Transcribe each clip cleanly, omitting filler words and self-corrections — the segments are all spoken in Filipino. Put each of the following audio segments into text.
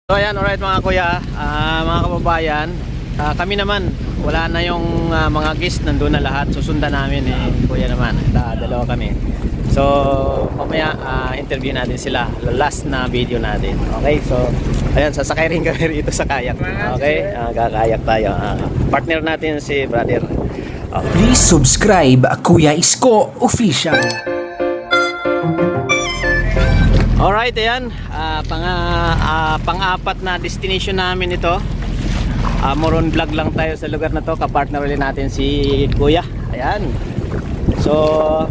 So ayan, alright mga kuya, mga kababayan, kami naman, wala na yung mga guest, nandun na lahat, susundan namin kuya naman, dalawa kami. So mamaya interview natin sila, last na video natin. Okay, so ayan, sasakay rin kami rito sa kayak. Okay, kakayak tayo. Partner natin si brother. Okay. Please subscribe Kuya Isko Official. Alright, ayan, pang-apat na destination namin ito. Moron vlog lang tayo sa lugar na to, kapartner ulit natin si Kuya. Ayan. So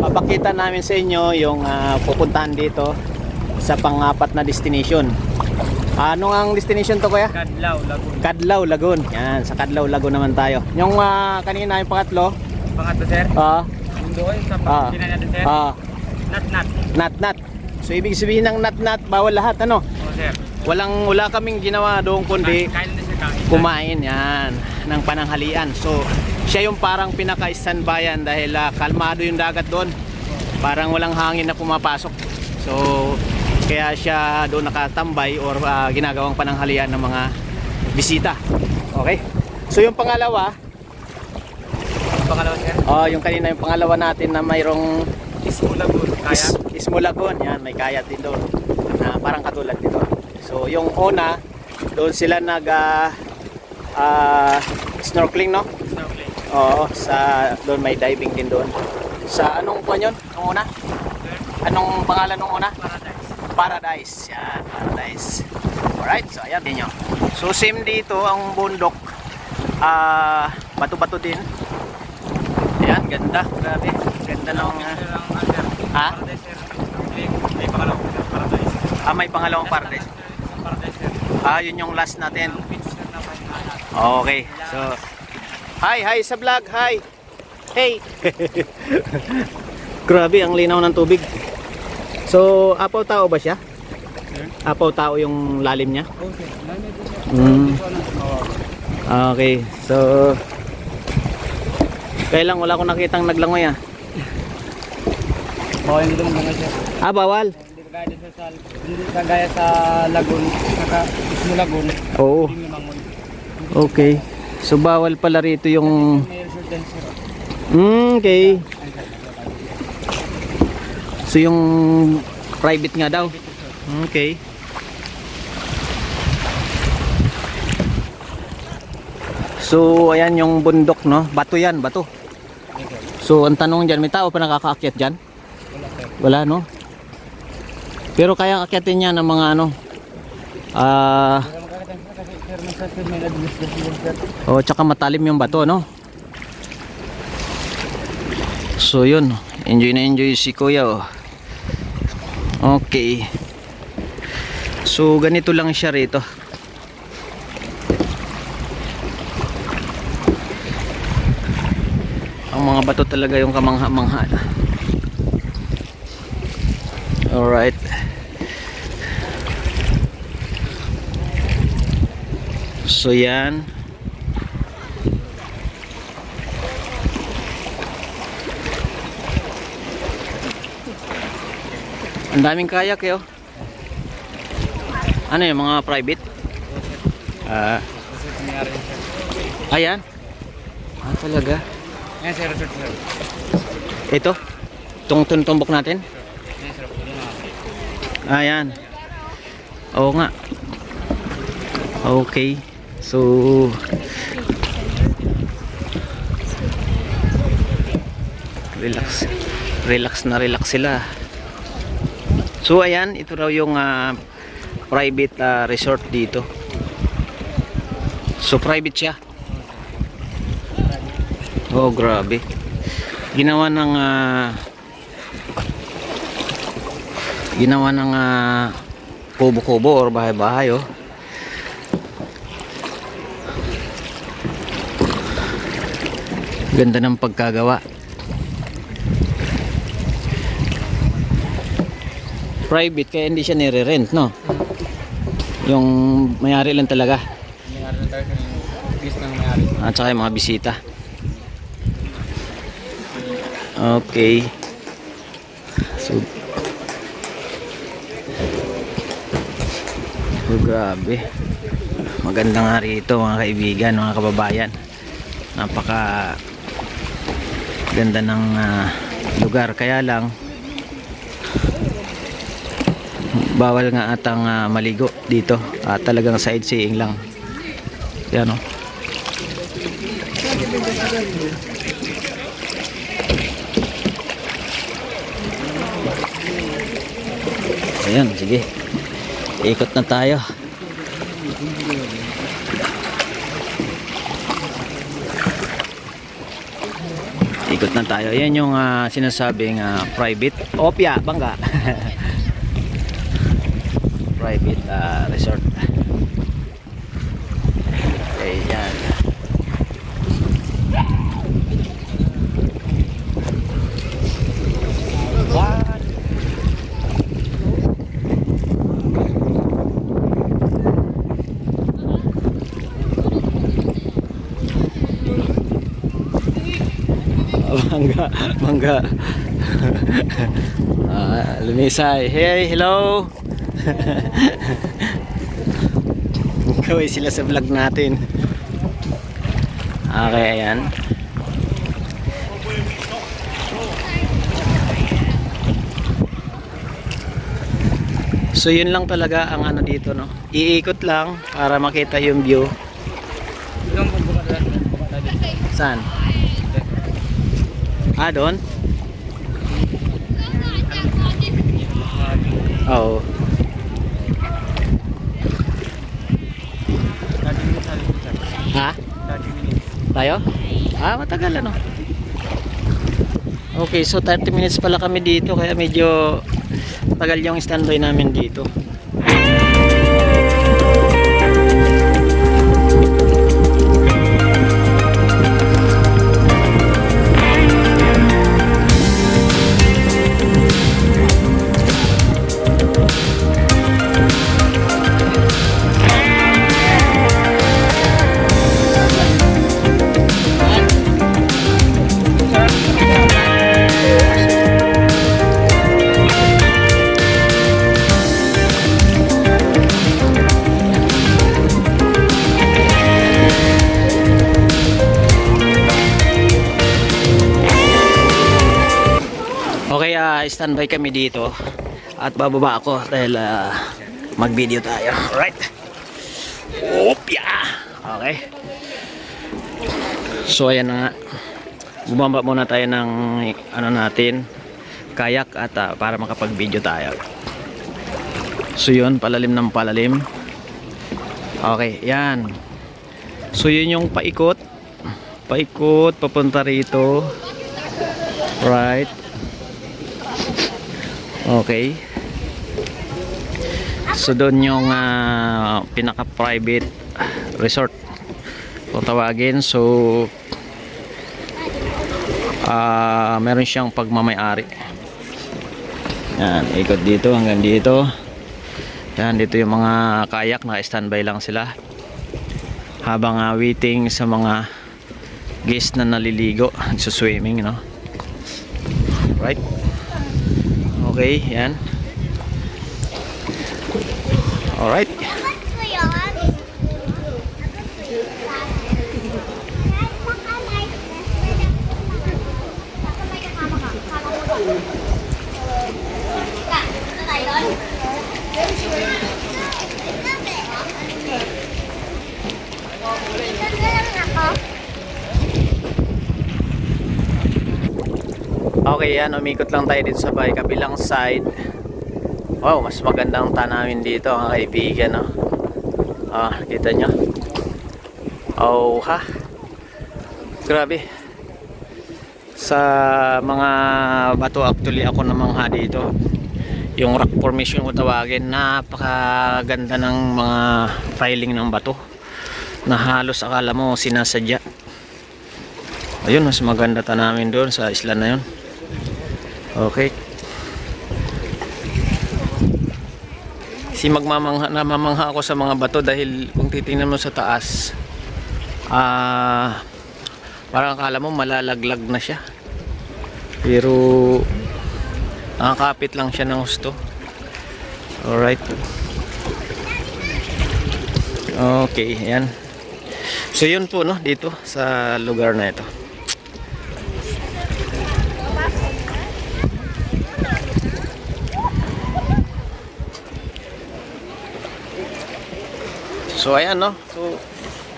papakita namin sa inyo yung pupuntahan dito sa pang-apat na destination. Ano ang destination to, Kuya? Kadlaw, Lagun. Kadlaw, Lagun. Yan, sa Kadlaw, Lagun naman tayo. Yung kanina yung pangatlo. Pangatlo, sir. Yung doon sa pagkinan natin, sir. Nat-nat. Nat-nat. So ibig sabihin ng nat-nat, bawal lahat, ano? Oo, sir. Wala kaming ginawa doon kundi Kain na, sir. Kain. kumain yan ng pananghalian. So siya yung parang pinaka-standbyan dahil kalmado yung dagat doon. Parang walang hangin na pumapasok. So kaya siya doon nakatambay or ginagawang pananghalian ng mga bisita. Okay? So yung pangalawa, Pangalawa, sir. yung kanina yung pangalawa natin na mayroong Lagun. Kaya. Ismulagon, yan, may kayat din doon na parang katulad dito. So yung una, doon sila nag snorkeling, no? Snorkeling. Oo, doon may diving din doon. Sa anong kuwan yun? Nung una? Sir. Anong pangalan nung una? Paradise. Paradise. Yan, Paradise. Alright, so ayan din yun. So same dito, ang bundok, bato-bato din. Ayan, ganda, grabe. Ganda ng Sir, ang under. Ha? Paradise, sir. Snorkeling. May pangalawang, sir. Paradise. may pangalawang Paradise. Sa Paradise, sir. Yun yung last natin. Ang beach, sir, na may anak. Okay, so hi sa vlog, hi. Hey. Grabe, ang linaw ng tubig. So, apaw tao ba siya? Sir? Apaw tao yung lalim niya? Oo, sir. Lalim ito, sir. Dito, ano? Okay, so kailang wala akong nakitang naglangoy Bawal dito mga, sir. Bawal? Hindi kagaya sa Lagun, Ismo Lagun. Oo. Hindi mangon. Okay. So bawal pala rito yung May resort din, sir. okay. So yung private nga daw. Okay. So ayan yung bundok, no? Bato yan, bato. So ang tanong dyan, may tao pa nakakaakyat dyan? Wala, no? Pero kaya akyatin niya ng mga ano, tsaka matalim yung bato, no? So yun, enjoy na enjoy si Kuya, oh. Okay. So ganito lang siya rito. Ang mga bato talaga yung kamangha-mangha. Alright. So yan. Ang daming kayak eh, oh. Ano yung mga private? Ayan. Talaga. Yan, sir, resort, sir. Ito. Itong tumbok natin. Yan, sir. Ayan. Oo nga. Okay. So relax sila. So ayan, ito raw yung private resort dito. So private siya. Oh, grabe. Ginawa ng kubo-kubo or bahay-bahay, oh. Ganda ng pagkagawa. Private kaya hindi siya nire-rent, no? Yung may-ari lang talaga. May-ari lang tayo sa bis ng may-ari. At saka yung mga bisita. Okay. So Oh, grabe. Maganda nga rito mga kaibigan, mga kababayan. Napaka ganda ng lugar. Kaya lang bawal nga atang maligo dito. Talagang sightseeing lang. Yan o. Ayan, sige. Ikot na tayo. Ikot na tayo. Ayan yung sinasabing private Opia, Bangga. Private resort. Ayan. What? Bangga. Lumisay. Hey, hello. Kaway sila sa vlog natin. Okay, ayan. So yun lang talaga ang ano dito, no. Iikot lang para makita yung view. Saan? Doon? Oo. Ha? Tayo? Matagal ano. Okay, so 30 minutes pala kami dito kaya medyo tagal yung standby namin dito. Okay, standby kami dito at bababa ako dahil mag-video tayo. Alright. Opya. Okay. So ayan na nga. Bumaba muna tayo ng ano natin, kayak at para makapag-video tayo. So yun, palalim ng palalim. Okay, yan. So yun yung paikot. Paikot papunta rito. Right. Okay. So doon yung pinaka-private resort kung tawagin. So meron siyang pagmamay-ari. Yan, ikot dito hanggang dito. Yan, dito yung mga kayak, naka-standby lang sila habang waiting sa mga guests na naliligo, nagsuswimming, no? Right. Okay, yan. Alright. Okay, yan, umikot lang tayo dito sa bahay kabilang side. Wow, mas magandang tanawin dito mga kaibigan, no? Kita nyo. Oh, ha? Grabe. Sa mga bato actually ako namangha dito. Yung rock formation ko tawagin, napakaganda ng mga filing ng bato na halos akala mo sinasadya. Ayun, mas maganda tanawin doon sa isla na yun. Okay. Namamangha ako sa mga bato dahil kung titingnan mo sa taas, parang akala mo malalaglag na siya. Pero nakakapit lang siya ng husto. Alright. Okay, ayan. So yun po, no, dito sa lugar na ito. So ayan, no. So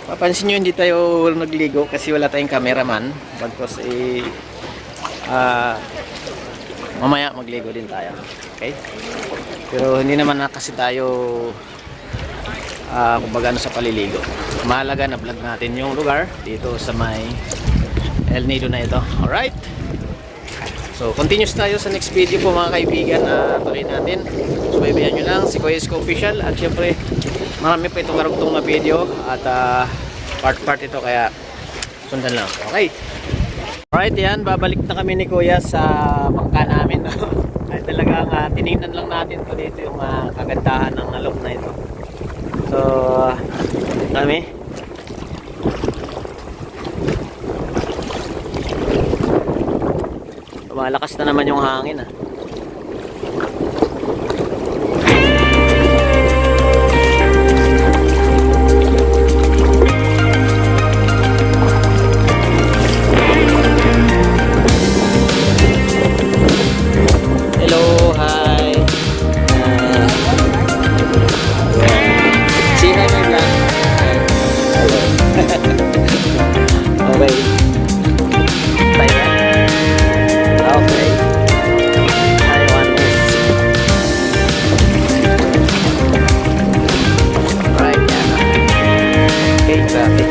papansin nyo hindi tayo nagligo kasi wala tayong cameraman. Bagkos mamaya magligo din tayo. Okay? Pero hindi naman na kasi tayo kumbaga sa paliligo. Mahalaga na vlog natin yung lugar dito sa may El Nido na ito. Alright? So continuous tayo sa next video po mga kaibigan. Tuloy natin. Subaybayan nyo lang si Kuya Isko Official. At syempre marami pa itong karugtong na video. At part ito kaya sundan lang. Okay? Alright, yan. Babalik na kami ni Kuya sa bangka namin. Ay talagang tinignan lang natin to dito yung kagandahan ng alok na ito. So kami lumalakas na naman yung hangin. Hello, hi. Sino may vlog? Okay. Tayo. Okay. Taiwan is. Right, yan. Okay, grabe.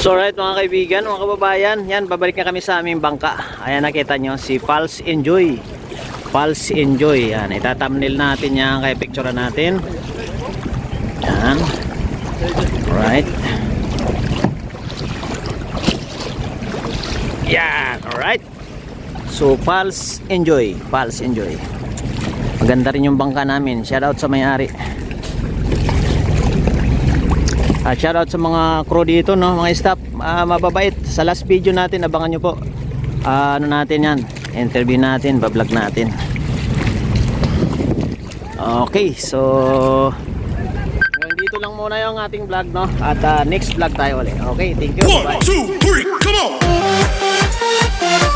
So alright mga kaibigan, mga kababayan, yan, babalik na kami sa aming bangka. Ayan, nakita nyo si Pals Enjoy. Pals Enjoy, yan, itatamnil natin yan, kaya picturean natin. Yan. Alright. Yan, alright. So Pals Enjoy, Pals Enjoy. Maganda rin yung bangka namin. Shoutout sa may-ari. Shoutout sa mga crew dito, no, mga staff, mababait. Sa last video natin, abangan nyo po. Ano natin yan, interview natin, bablog natin. Okay, so dito lang muna yung ating vlog, no. At next vlog tayo ulit. Okay, thank you. 1, 2, 3, come on!